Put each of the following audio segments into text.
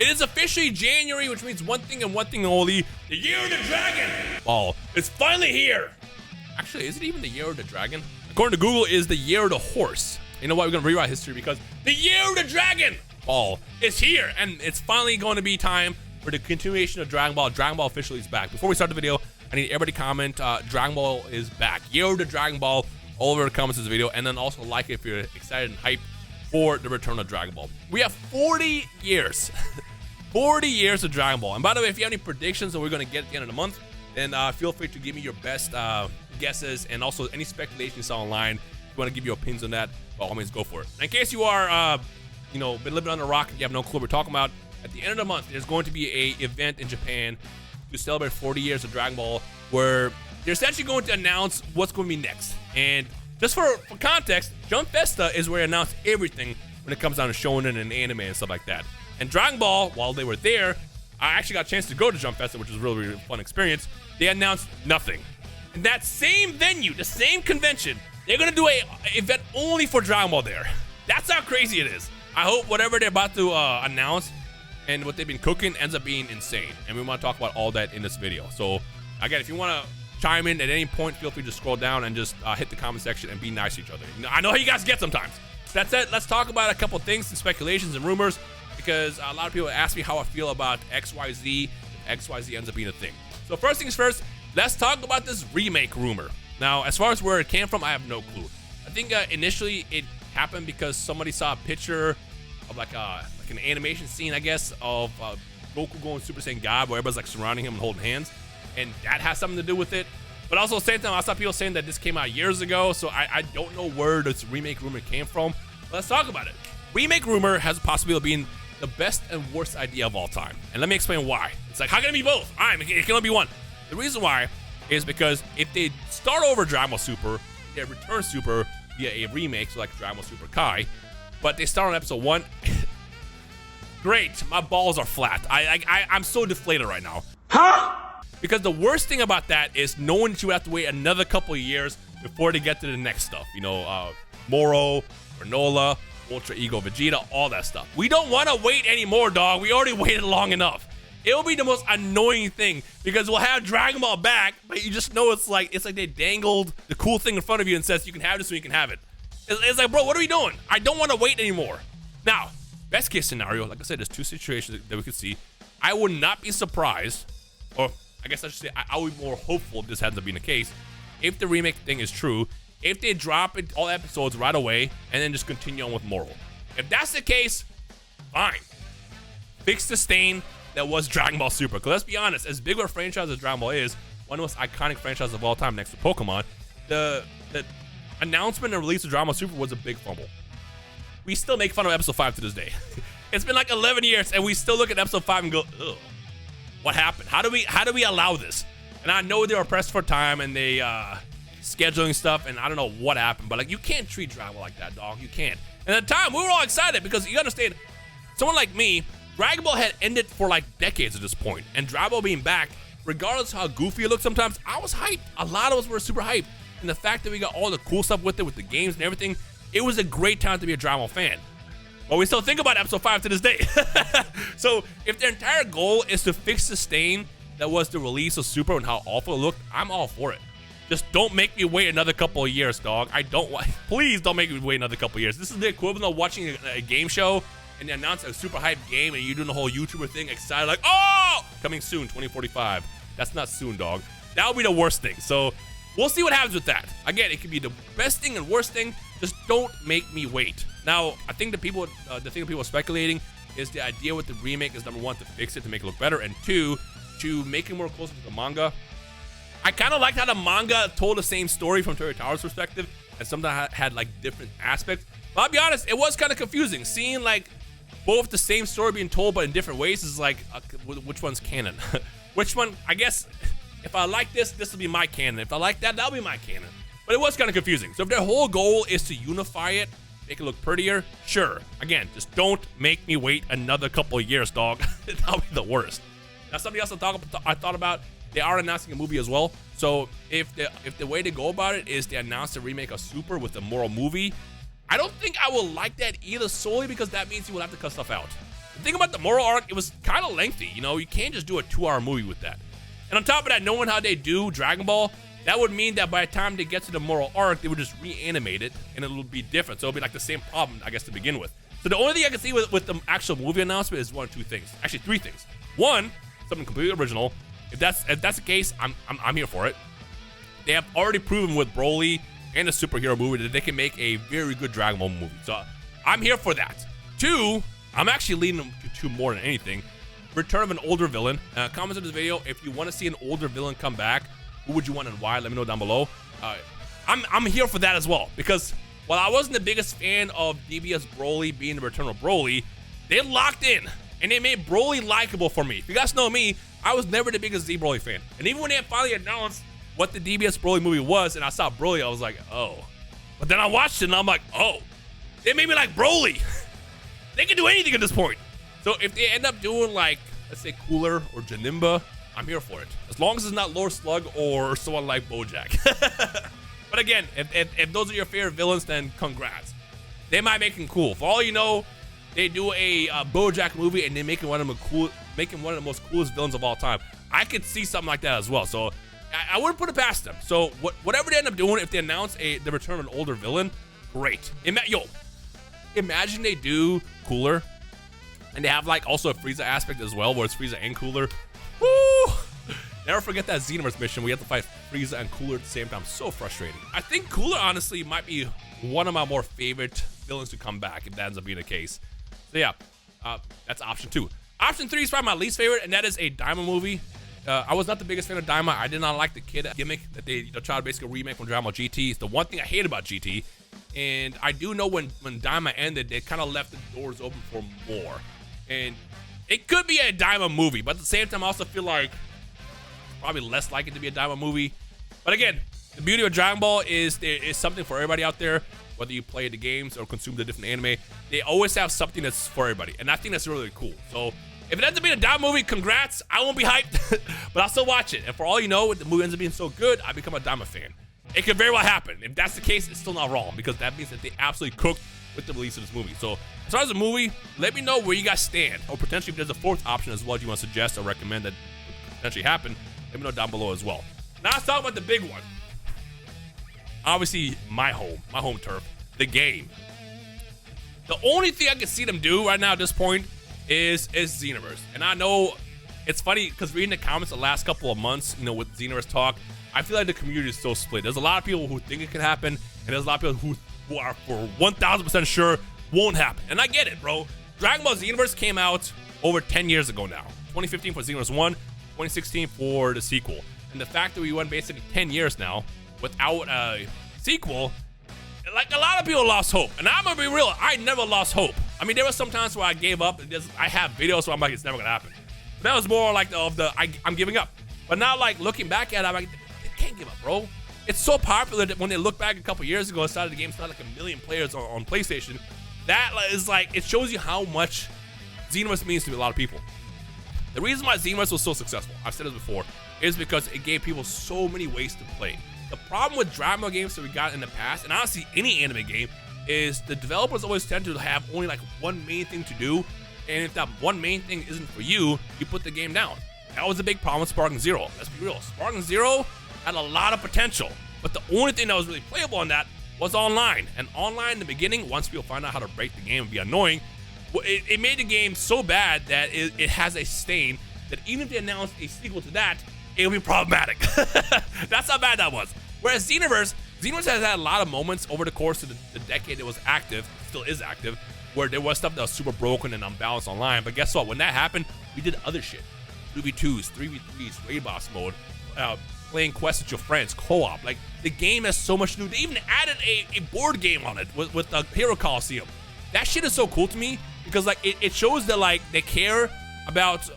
It is officially January, which means one thing and one thing only. The Year of the Dragon Ball is finally here. Actually, is it even the Year of the Dragon? According to Google, it is the Year of the Horse. You know what? We're going to rewrite history because the Year of the Dragon Ball is here. And it's finally going to be time for the continuation of Dragon Ball. Dragon Ball officially is back. Before we start the video, I need everybody to comment, Dragon Ball is back. Year of the Dragon Ball all over the comments of this video. And then also like it if you're excited and hyped for the return of Dragon Ball. We have 40 years. 40 years of Dragon Ball. And by the way, if you have any predictions that we're going to get at the end of the month, then feel free to give me your best guesses and also any speculation you saw online. If you want to give your opinions on that, by all means, go for it. And in case you are, been living under a rock and you have no clue what we're talking about, at the end of the month, there's going to be a event in Japan to celebrate 40 years of Dragon Ball where they're essentially going to announce what's going to be next. And just for context, Jump Festa is where they announce everything when it comes down to shonen and anime and stuff like that. And Dragon Ball, while they were there, I actually got a chance to go to Jump Festa, which was a really, really fun experience. They announced nothing. In that same venue, the same convention, they're going to do a event only for Dragon Ball there. That's how crazy it is. I hope whatever they're about to announce and what they've been cooking ends up being insane. And we want to talk about all that in this video. So, again, if you want to chime in at any point, feel free to scroll down and just hit the comment section and be nice to each other. I know how you guys get sometimes. So that's it. Let's talk about a couple things and speculations and rumors, because a lot of people ask me how I feel about XYZ if XYZ ends up being a thing. So first things first, let's talk about this remake rumor. Now, as far as where it came from, I have no clue. I think initially it happened because somebody saw a picture of like an animation scene, I guess, of Goku going Super Saiyan God, where everybody's like surrounding him and holding hands, and that has something to do with it. But also at the same time, I saw people saying that this came out years ago, so I don't know where this remake rumor came from. But let's talk about it. Remake rumor has a possibility of being the best and worst idea of all time. And let me explain why. It's like, how can it be both? All right, it can only be one. The reason why is because if they start over Dragon Ball Super, they return Super via a remake, so like Dragon Ball Super Kai, but they start on episode 1, great, my balls are flat. I'm so deflated right now. Huh? Because the worst thing about that is knowing that you have to wait another couple of years before they get to the next stuff. You know, Moro, Granola, Ultra Ego Vegeta, all that stuff. We don't want to wait anymore, dog. We already waited long enough. It'll be the most annoying thing because we'll have Dragon Ball back, but you just know it's like they dangled the cool thing in front of you and says you can have this so you can have it. It's like, bro, what are we doing? I don't want to wait anymore. Now, best case scenario, like I said, there's two situations that we could see. I would not be surprised, or I guess I should say I would be more hopeful if this ends up being the case, if the remake thing is true, if they drop it all episodes right away and then just continue on with Moral. If that's the case, fine. Fix the stain that was Dragon Ball Super. Because let's be honest, as big of a franchise as Dragon Ball is, one of the most iconic franchises of all time next to Pokemon, the announcement and release of Dragon Ball Super was a big fumble. We still make fun of episode 5 to this day. It's been like 11 years and we still look at episode 5 and go, ugh, what happened? How do we allow this? And I know they were pressed for time and they scheduling stuff, and I don't know what happened, but like, you can't treat Dragon Ball like that, dog. You can't. And at the time, we were all excited because you understand, someone like me, Dragon Ball had ended for like decades at this point, and Dragon Ball being back, regardless of how goofy it looked sometimes, I was hyped. A lot of us were super hyped, and the fact that we got all the cool stuff with it, with the games and everything, it was a great time to be a Dragon Ball fan. But we still think about episode 5 to this day. So if their entire goal is to fix the stain that was the release of Super and how awful it looked, I'm all for it. Just don't make me wait another couple of years, dog. Please don't make me wait another couple of years. This is the equivalent of watching a game show and they announce a super hyped game and you doing the whole YouTuber thing, excited like, oh, coming soon, 2045. That's not soon, dog. That would be the worst thing. So we'll see what happens with that. Again, it could be the best thing and worst thing. Just don't make me wait. Now, I think the thing that people are speculating is the idea with the remake is, number 1, to fix it, to make it look better, and 2, to make it more closer to the manga. I kind of liked how the manga told the same story from Toyotaro's perspective, and sometimes had like different aspects. But I'll be honest, it was kind of confusing. Seeing like both the same story being told but in different ways is like, which one's canon? Which one, I guess, if I like this will be my canon. If I like that, that'll be my canon. But it was kind of confusing. So if their whole goal is to unify it, make it look prettier, sure. Again, just don't make me wait another couple of years, dog. That'll be the worst. Now, something else I thought about, they are announcing a movie as well. So if the way to go about it is they announce a remake of Super with a moral movie, I don't think I will like that either, solely because that means you will have to cut stuff out. The thing about the moral arc, it was kind of lengthy. You know, you can't just do a 2-hour movie with that. And on top of that, knowing how they do Dragon Ball, that would mean that by the time they get to the moral arc, they would just reanimate it, and it'll be different. So it'll be like the same problem, I guess, to begin with. So the only thing I can see with the actual movie announcement is one of two things. Actually, three things. One, something completely original. If that's the case, I'm here for it. They have already proven with Broly and the superhero movie that they can make a very good Dragon Ball movie. So I'm here for that. Two, I'm actually leaning them to two more than anything. Return of an older villain. Comments on this video if you want to see an older villain come back. Who would you want and why? Let me know down below. I'm here for that as well, because while I wasn't the biggest fan of DBS Broly being the return of Broly, they locked in and they made Broly likable for me. If you guys know me, I was never the biggest Z Broly fan. And even when they finally announced what the DBS Broly movie was and I saw Broly, I was like, oh. But then I watched it and I'm like, oh, they made me like Broly. They can do anything at this point. So if they end up doing like, let's say Cooler or Janimba, I'm here for it. As long as it's not Lord Slug or someone like Bojack. But again, if those are your favorite villains, then congrats. They might make him cool. For all you know, they do a Bojack movie and they make him one of the most coolest villains of all time. I could see something like that as well. So I wouldn't put it past them. So whatever they end up doing, if they announce the return of an older villain, great. Imagine they do Cooler and they have like also a Frieza aspect as well, where it's Frieza and Cooler. Woo! Never forget that Xenoverse mission. We have to fight Frieza and Cooler at the same time. So frustrating. I think Cooler honestly might be one of my more favorite villains to come back if that ends up being the case. So yeah, that's option 2. Option 3 is probably my least favorite, and that is a Daima movie. I was not the biggest fan of Daima. I did not like the kid gimmick that they tried to basically remake from Dragon Ball GT. It's the one thing I hate about GT. And I do know when Daima ended, they kind of left the doors open for more. And it could be a Daima movie, but at the same time, I also feel like it's probably less likely to be a Daima movie. But again, the beauty of Dragon Ball is there is something for everybody out there, whether you play the games or consume the different anime. They always have something that's for everybody, and I think that's really cool. So if it ends up being a Daima movie, congrats. I won't be hyped, but I'll still watch it. And for all you know, if the movie ends up being so good, I become a Daima fan. It could very well happen. If that's the case, it's still not wrong, because that means that they absolutely cooked with the release of this movie. So as far as the movie, let me know where you guys stand, or potentially if there's a fourth option as well you want to suggest or recommend that could potentially happen, let me know down below as well. Now let's talk about the big one. Obviously, my home turf, the game. The only thing I can see them do right now at this point is Xenoverse. And I know it's funny because reading the comments the last couple of months, you know, with Xenoverse talk, I feel like the community is so split. There's a lot of people who think it can happen, and there's a lot of people who are for 1000% sure won't happen. And I get it, bro. Dragon Ball Xenoverse came out over 10 years ago now. 2015 for Xenoverse 1, 2016 for the sequel. And the fact that we went basically 10 years now without a sequel, like, a lot of people lost hope. And I'm gonna be real, I never lost hope. I mean, there were some times where I gave up. I have videos where I'm like, it's never gonna happen. But that was more like I'm giving up. But now, like, looking back at it, I'm like, they can't give up, bro. It's so popular that when they look back a couple years ago, the game started like 1 million players on PlayStation. That is like, it shows you how much Xenoverse means to a lot of people. The reason why Xenoverse was so successful, I've said this before, is because it gave people so many ways to play. The problem with Dragon Ball games that we got in the past, and honestly any anime game, is the developers always tend to have only like one main thing to do, and if that one main thing isn't for you, you put the game down. That was a big problem with Sparking Zero. Let's be real. Sparking Zero had a lot of potential, but the only thing that was really playable on that was online. And online in the beginning, once people find out how to break the game and be annoying, it made the game so bad that it has a stain that even if they announced a sequel to that, it would be problematic. That's how bad that was. Whereas Xenoverse has had a lot of moments over the course of the decade it was active, still is active, where there was stuff that was super broken and unbalanced online. But guess what? When that happened, we did other shit. 2v2s, 3v3s, raid boss mode, playing quests with your friends, co-op. Like, the game has so much new. They even added a board game on it with the Hero Coliseum. That shit is so cool to me because, like, it shows that, like, they care about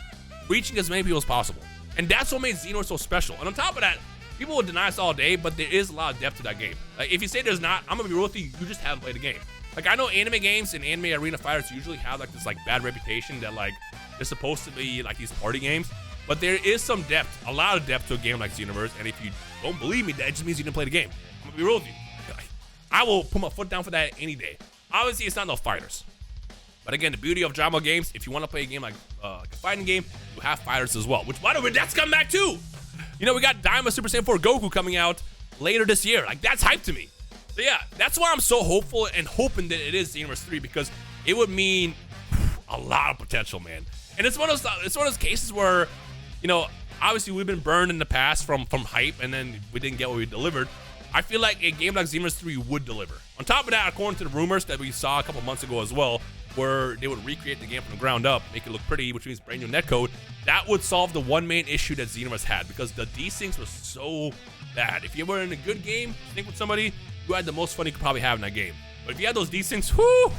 reaching as many people as possible. And that's what made Xenoverse so special. And on top of that, people will deny us all day, but there is a lot of depth to that game. Like, if you say there's not, I'm gonna be real with you, you just haven't played the game. Like, I know anime games and anime arena fighters usually have, like, this, like, bad reputation that, like, they're supposed to be, like, these party games. But there is some depth, a lot of depth to a game like Xenoverse. And if you don't believe me, that just means you didn't play the game. I'm gonna be real with you. I will put my foot down for that any day. Obviously, it's not no fighters. But again, the beauty of Dragon Ball games, if you want to play a game like a fighting game, you have fighters as well. Which, by the way, that's coming back too. You know, we got Daima Super Saiyan 4 Goku coming out later this year. Like, that's hype to me. So yeah, that's why I'm so hopeful and hoping that it is Xenoverse 3, because it would mean a lot of potential, man. And it's one of those cases where, you know, obviously we've been burned in the past from hype, and then we didn't get what we delivered. I feel like a game like Xenoverse 3 would deliver. On top of that, according to the rumors that we saw a couple months ago as well, where they would recreate the game from the ground up, make it look pretty, which means brand new netcode, that would solve the one main issue that Xenoverse had, because the desyncs was so bad. If you were in a good game, sync with somebody, you had the most fun you could probably have in that game. But if you had those desyncs, whoo,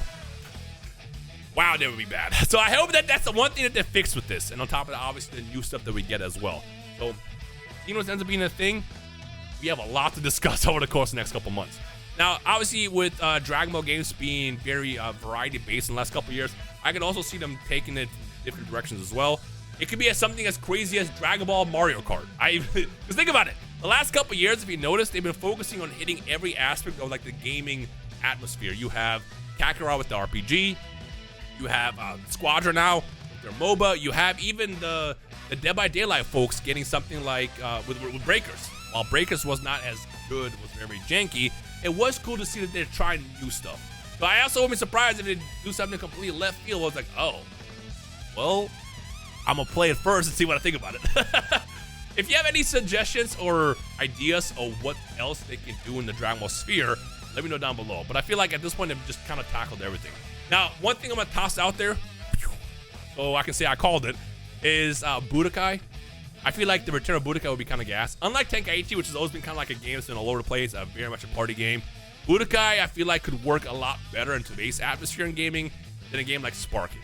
wow, they would be bad. So I hope that that's the one thing that they fixed with this. And on top of that, obviously the new stuff that we get as well. So Xenoverse ends up being a thing. We have a lot to discuss over the course of the next couple months. Now, obviously, with Dragon Ball games being very variety-based in the last couple of years, I could also see them taking it in different directions as well. It could be something as crazy as Dragon Ball Mario Kart. Because think about it. The last couple of years, if you notice, they've been focusing on hitting every aspect of like the gaming atmosphere. You have Kakarot with the RPG. You have Squadron now with their MOBA. You have even the Dead by Daylight folks getting something like with Breakers. While Breakers was not as good, was very janky, it was cool to see that they're trying new stuff. So I also wouldn't be surprised if they do something completely left field. I was like, oh, well, I'm gonna play it first and see what I think about it. If you have any suggestions or ideas of what else they can do in the Dragon Ball sphere, let me know down below. But I feel like at this point, they've just kind of tackled everything. Now, one thing I'm gonna toss out there, so I can say I called it, is Budokai. I feel like the return of Budokai would be kind of gas. Unlike Tenkaichi, which has always been kind of like a game that's been all over the place, very much a party game, Budokai, I feel like, could work a lot better in today's atmosphere in gaming than a game like Sparking.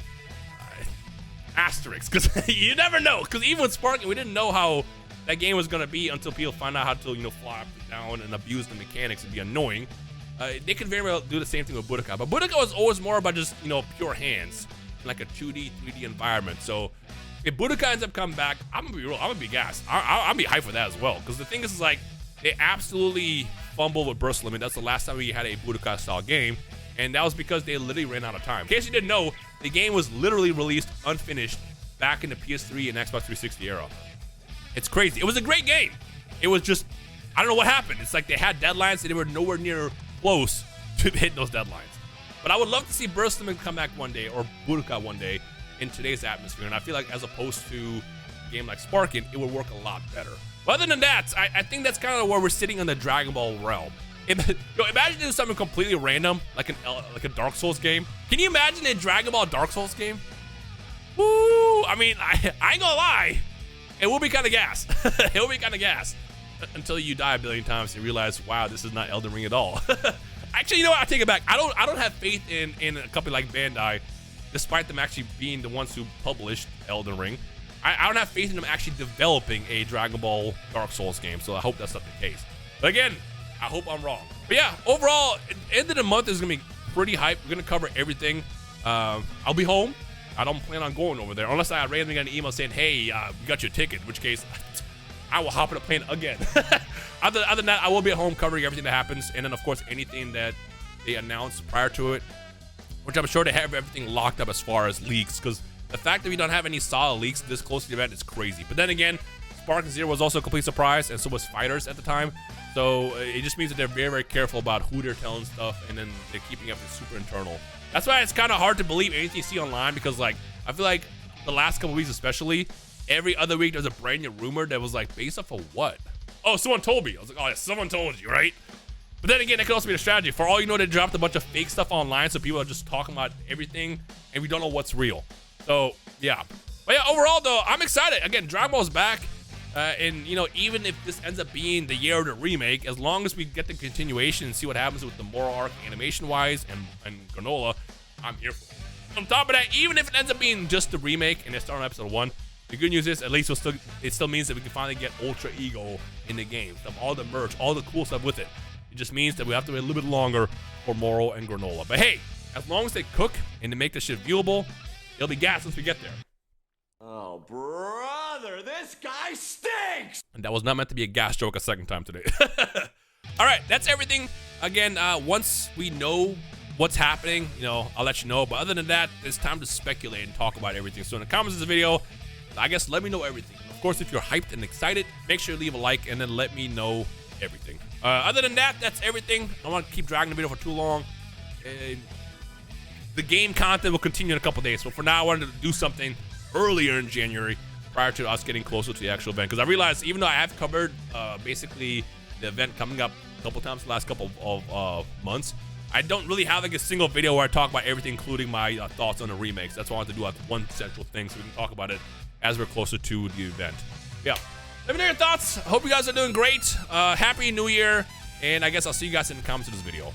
Asterisk, because you never know. Because even with Sparking, we didn't know how that game was going to be until people find out how to, you know, fly up and down and abuse the mechanics and be annoying. They could very well do the same thing with Budokai. But Budokai was always more about just, you know, pure hands, like a 2D, 3D environment. So if Budokai ends up coming back, I'm gonna be real. I'm gonna be gassed. I'll be hyped for that as well. Because the thing is like, they absolutely fumbled with Burst Limit. That's the last time we had a Budokai style game, and that was because they literally ran out of time. In case you didn't know, the game was literally released unfinished back in the PS3 and Xbox 360 era. It's crazy. It was a great game. It was just, I don't know what happened. It's like they had deadlines and they were nowhere near close to hitting those deadlines. But I would love to see Burst Limit come back one day, or Budokai one day, in today's atmosphere, and I feel like as opposed to a game like Sparking, it would work a lot better. But other than that, I think that's kind of where we're sitting in the Dragon Ball realm. Imagine doing something completely random, like a Dark Souls game. Can you imagine a Dragon Ball Dark Souls game? Woo! I mean, I ain't gonna lie, it will be kind of gas. It will be kind of gas until you die a billion times and you realize, wow, this is not Elden Ring at all. Actually, you know what? I take it back. I don't have faith in a company like Bandai, despite them actually being the ones who published Elden Ring. I don't have faith in them actually developing a Dragon Ball Dark Souls game, so I hope that's not the case. But again, I hope I'm wrong. But yeah, overall, end of the month is going to be pretty hype. We're going to cover everything. I'll be home. I don't plan on going over there, unless I randomly get an email saying, hey, we got your ticket, in which case I will hop on a plane again. Other than that, I will be at home covering everything that happens, and then, of course, anything that they announce prior to it, which I'm sure they have everything locked up as far as leaks, because the fact that we don't have any solid leaks this close to the event is crazy. But then again, Sparking Zero was also a complete surprise, and so was Fighters at the time. So it just means that they're very, very careful about who they're telling stuff, and then they're keeping everything super internal. That's why it's kind of hard to believe anything you see online, because like I feel like the last couple weeks especially, every other week there's a brand new rumor that was like based off of what? Oh, someone told me. I was like, oh yeah, someone told you, right? But then again, that could also be a strategy. For all you know, they dropped a bunch of fake stuff online, so people are just talking about everything, and we don't know what's real. So yeah, but yeah, overall though, I'm excited. Again, Dragon Ball's back, and you know, even if this ends up being the year of the remake, as long as we get the continuation and see what happens with the moral arc animation-wise and Granola, I'm here for it. On top of that, even if it ends up being just the remake and they start on episode 1, the good news is at least it still means that we can finally get Ultra Ego in the game. All the merch, all the cool stuff with it. It just means that we have to wait a little bit longer for Moro and Granola. But hey, as long as they cook and they make the shit viewable, it'll be gas once we get there. Oh, brother, this guy stinks! And that was not meant to be a gas joke a second time today. All right, that's everything. Again, once we know what's happening, you know, I'll let you know. But other than that, it's time to speculate and talk about everything. So in the comments of this video, I guess let me know everything. And of course, if you're hyped and excited, make sure you leave a like and then let me know everything. Other than that, that's everything. I don't want to keep dragging the video for too long. The game content will continue in a couple days. So for now, I wanted to do something earlier in January prior to us getting closer to the actual event. Because I realized even though I have covered basically the event coming up a couple times the last couple of months, I don't really have like a single video where I talk about everything, including my thoughts on the remakes. That's why I wanted to do like one central thing so we can talk about it as we're closer to the event. Yeah. Let me know your thoughts. Hope you guys are doing great. Happy New Year. And I guess I'll see you guys in the comments of this video.